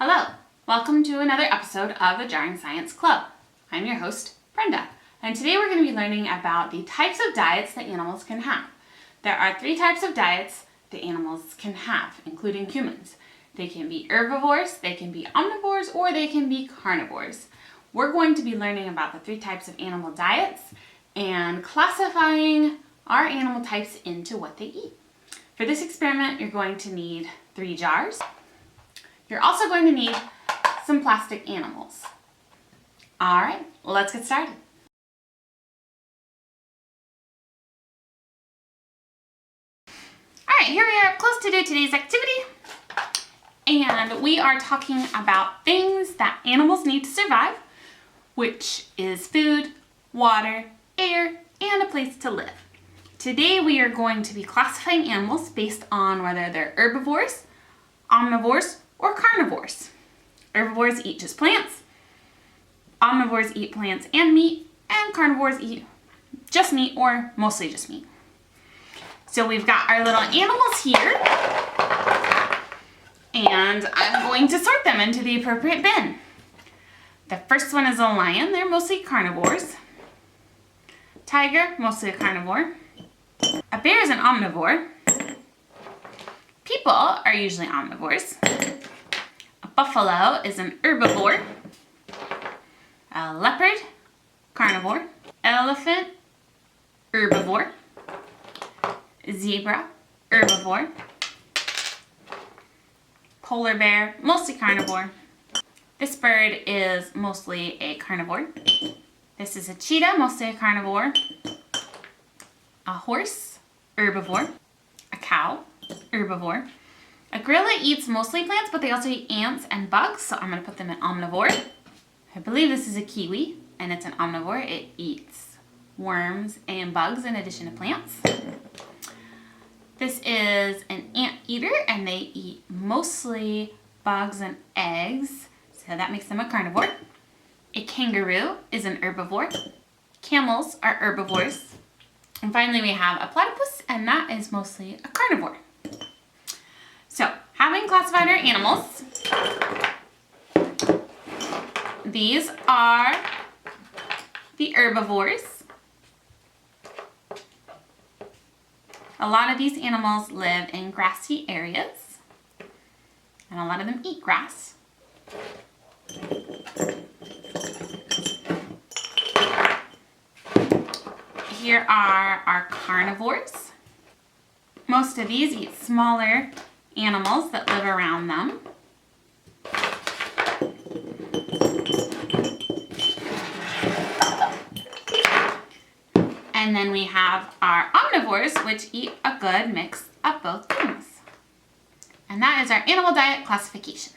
Hello, welcome to another episode of the Jarring Science Club. I'm your host, Brenda, and today we're going to be learning about the types of diets that animals can have. There are 3 types of diets that animals can have, including humans. They can be herbivores, they can be omnivores, or they can be carnivores. We're going to be learning about the 3 types of animal diets and classifying our animal types into what they eat. For this experiment, you're going to need 3 jars. You're also going to need some plastic animals. All right, let's get started. All right, here we are close to do today's activity. And we are talking about things that animals need to survive, which is food, water, air, and a place to live. Today we are going to be classifying animals based on whether they're herbivores, omnivores, or carnivores. Herbivores eat just plants, omnivores eat plants and meat, and carnivores eat just meat or mostly just meat. So we've got our little animals here, and I'm going to sort them into the appropriate bin. The first one is a lion. They're mostly carnivores. Tiger, mostly a carnivore. A bear is an omnivore. People are usually omnivores. A buffalo is an herbivore. A leopard, carnivore. Elephant, herbivore. Zebra, herbivore. Polar bear, mostly carnivore. This bird is mostly a carnivore. This is a cheetah, mostly a carnivore. A horse, herbivore. A cow, herbivore. A gorilla eats mostly plants, but they also eat ants and bugs, so I'm going to put them in omnivore. I believe this is a kiwi, and it's an omnivore. It eats worms and bugs in addition to plants. This is an anteater, and they eat mostly bugs and eggs, so that makes them a carnivore. A kangaroo is an herbivore. Camels are herbivores. And finally we have a platypus, and that is mostly a carnivore. So, having classified our animals, these are the herbivores. A lot of these animals live in grassy areas, and a lot of them eat grass. Here are our carnivores. Most of these eat smaller animals that live around them. And then we have our omnivores, which eat a good mix of both things. And that is our animal diet classification.